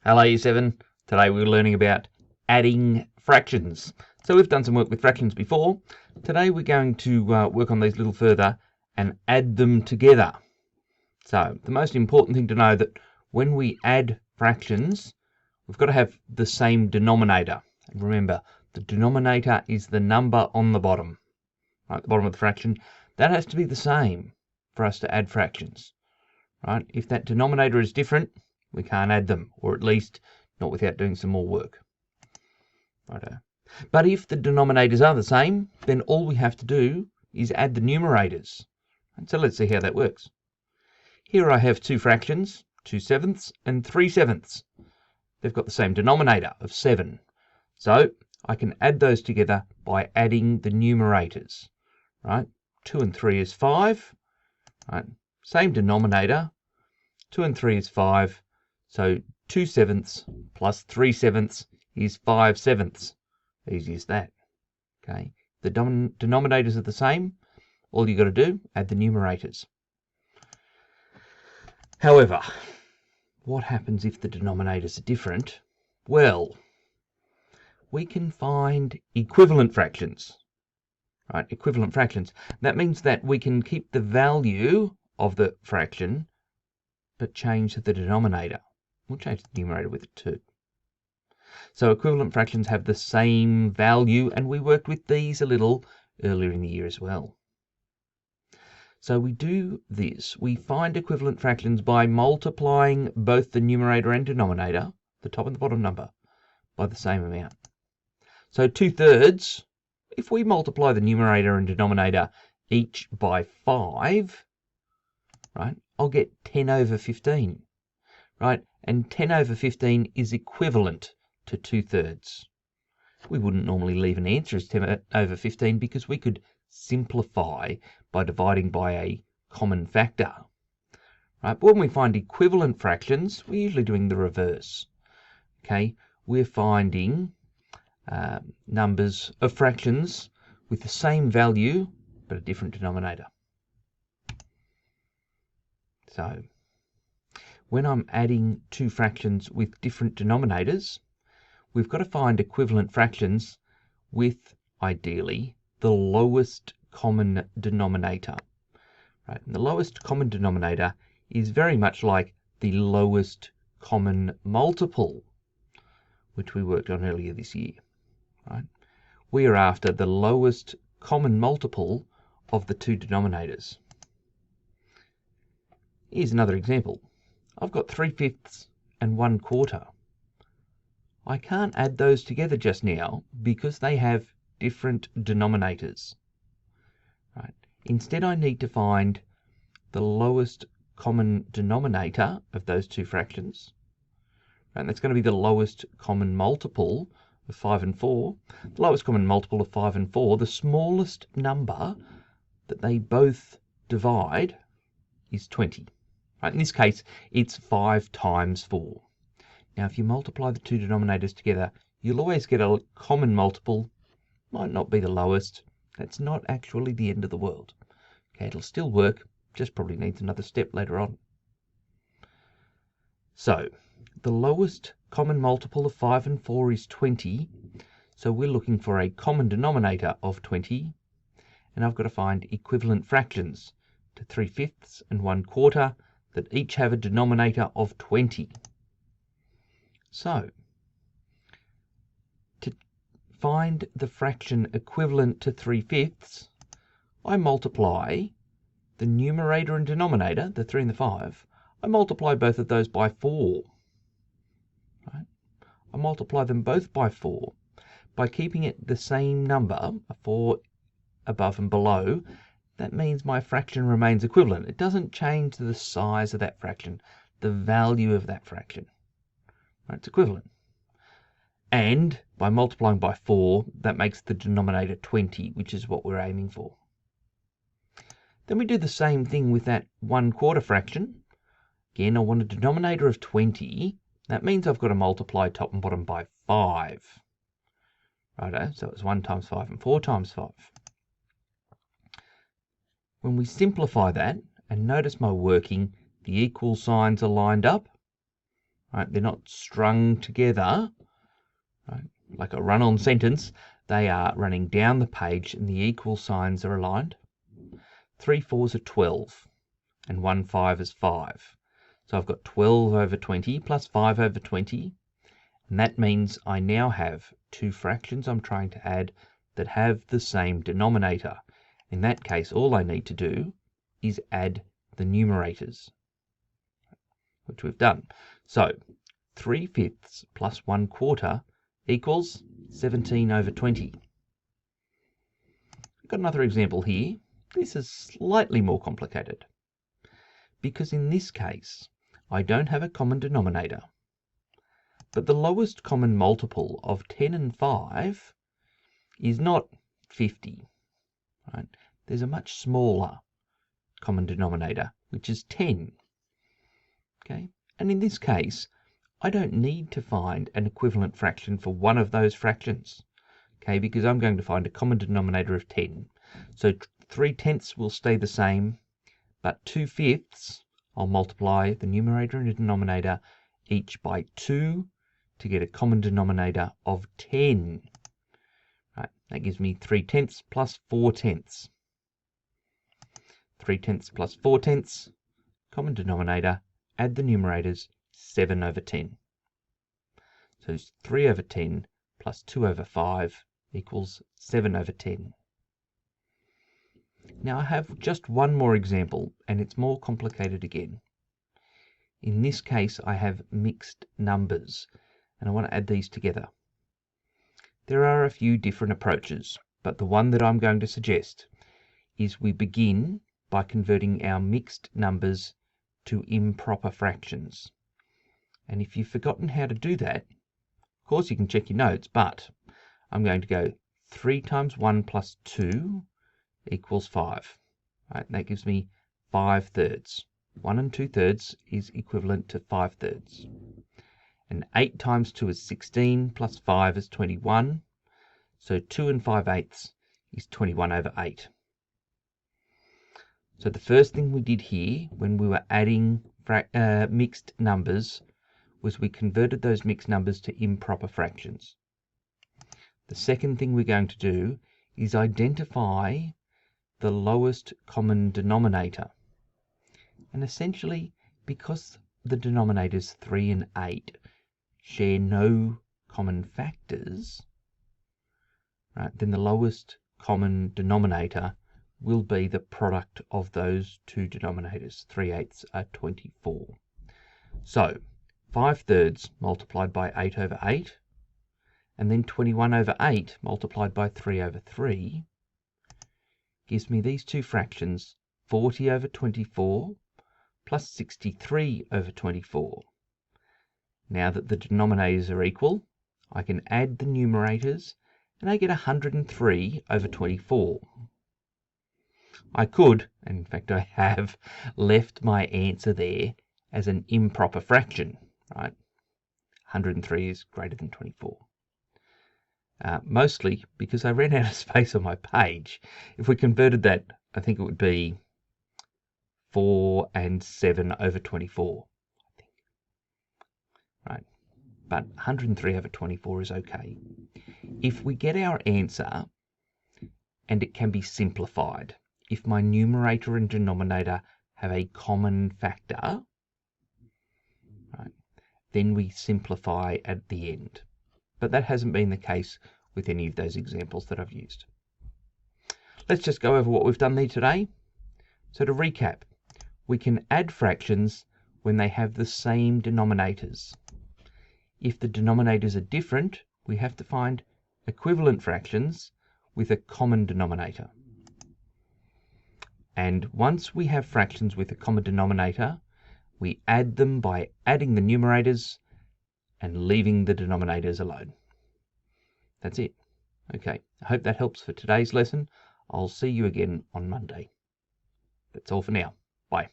Hello Year 7. Today we're learning about adding fractions. So we've done some work with fractions before. Today we're going to work on these a little further and add them together. So the most important thing to know that when we add fractions, we've got to have the same denominator. And remember, the denominator is the number on the bottom, right, the bottom of the fraction. That has to be the same for us to add fractions. Right? If that denominator is different, we can't add them, or at least not without doing some more work. Righto. But if the denominators are the same, then all we have to do is add the numerators. And so let's see how that works. Here I have two fractions, 2/7 and 3/7. They've got the same denominator of 7. So I can add those together by adding the numerators. Right? 2 and 3 is 5. Right? Same denominator. 2 and 3 is 5. So 2/7 plus 3/7 is 5/7. Easy as that. Okay. The denominators are the same. All you got to do, add the numerators. However, what happens if the denominators are different? Well, we can find equivalent fractions. Right? Equivalent fractions. That means that we can keep the value of the fraction but change the denominator. We'll change the numerator with it too. So equivalent fractions have the same value, and we worked with these a little earlier in the year as well. So we do this. We find equivalent fractions by multiplying both the numerator and denominator, the top and the bottom number, by the same amount. So 2/3, if we multiply the numerator and denominator each by 5, right, I'll get 10/15. Right, and 10/15 is equivalent to 2/3. We wouldn't normally leave an answer as 10/15 because we could simplify by dividing by a common factor. Right, but when we find equivalent fractions, we're usually doing the reverse. Okay, we're finding numbers of fractions with the same value but a different denominator. So when I'm adding two fractions with different denominators, we've got to find equivalent fractions with, ideally, the lowest common denominator. Right? And the lowest common denominator is very much like the lowest common multiple, which we worked on earlier this year. Right? We are after the lowest common multiple of the two denominators. Here's another example. I've got 3/5 and 1/4. I can't add those together just now because they have different denominators. Right. Instead, I need to find the lowest common denominator of those two fractions. And that's going to be the lowest common multiple of 5 and 4. The lowest common multiple of 5 and 4, the smallest number that they both divide is 20. Right, in this case, it's 5 times 4. Now, if you multiply the two denominators together, you'll always get a common multiple. Might not be the lowest. That's not actually the end of the world. Okay, it'll still work, just probably needs another step later on. So, the lowest common multiple of 5 and 4 is 20. So we're looking for a common denominator of 20. And I've got to find equivalent fractions to 3/5 and 1/4 that each have a denominator of 20. So, to find the fraction equivalent to 3/5, I multiply the numerator and denominator, the 3 and the 5, I multiply both of those by 4. Right? I multiply them both by 4. By keeping it the same number, a 4 above and below, that means my fraction remains equivalent. It doesn't change the size of that fraction, the value of that fraction. Right, it's equivalent. And by multiplying by 4, that makes the denominator 20, which is what we're aiming for. Then we do the same thing with that 1/4 fraction. Again, I want a denominator of 20. That means I've got to multiply top and bottom by 5. Righto, so it's 1 times 5 and 4 times 5. When we simplify that, and notice my working, the equal signs are lined up. right? They're not strung together, right? Like a run-on sentence. They are running down the page and the equal signs are aligned. 3 4s are 12 and 1 5 is 5. So I've got 12 over 20 plus 5 over 20. And that means I now have two fractions I'm trying to add that have the same denominator. In that case, all I need to do is add the numerators, which we've done. So 3/5 plus 1/4 equals 17 over 20. I've got another example here. This is slightly more complicated, because in this case, I don't have a common denominator. But the lowest common multiple of 10 and 5 is not 50. Right? There's a much smaller common denominator, which is 10. Okay? And in this case, I don't need to find an equivalent fraction for one of those fractions, okay, because I'm going to find a common denominator of 10. So 3/10 will stay the same, but 2/5, I'll multiply the numerator and the denominator each by 2 to get a common denominator of 10. Right, that gives me 3/10 plus 4/10. 3/10 plus 4/10, common denominator, add the numerators, 7 over 10. So it's 3 over 10 plus 2 over 5 equals 7 over 10. Now I have just one more example, and it's more complicated again. In this case, I have mixed numbers, and I want to add these together. There are a few different approaches, but the one that I'm going to suggest is we begin by converting our mixed numbers to improper fractions. And if you've forgotten how to do that, of course you can check your notes, but I'm going to go 3 times 1 plus 2 equals 5. Right, that gives me 5/3. 1 and 2/3 is equivalent to 5/3. And 8 times 2 is 16, plus 5 is 21. So 2 and 5/8 is 21 over 8. So the first thing we did here when we were adding mixed numbers was we converted those mixed numbers to improper fractions. The second thing we're going to do is identify the lowest common denominator. And essentially, because the denominators 3 and 8 share no common factors, right, then the lowest common denominator will be the product of those two denominators. 3/8 are 24. So 5/3 multiplied by 8 over 8, and then 21 over 8 multiplied by 3 over 3 gives me these two fractions, 40 over 24 plus 63 over 24. Now that the denominators are equal, I can add the numerators, and I get 103 over 24. I could, and in fact I have, left my answer there as an improper fraction, right? 103 is greater than 24. Mostly because I ran out of space on my page. If we converted that, I think it would be 4 and 7 over 24, I think. Right, but 103 over 24 is okay. If we get our answer, and it can be simplified, if my numerator and denominator have a common factor, right, then we simplify at the end. But that hasn't been the case with any of those examples that I've used. Let's just go over what we've done there today. So to recap, we can add fractions when they have the same denominators. If the denominators are different, we have to find equivalent fractions with a common denominator. And once we have fractions with a common denominator, we add them by adding the numerators and leaving the denominators alone. That's it. Okay, I hope that helps for today's lesson. I'll see you again on Monday. That's all for now. Bye.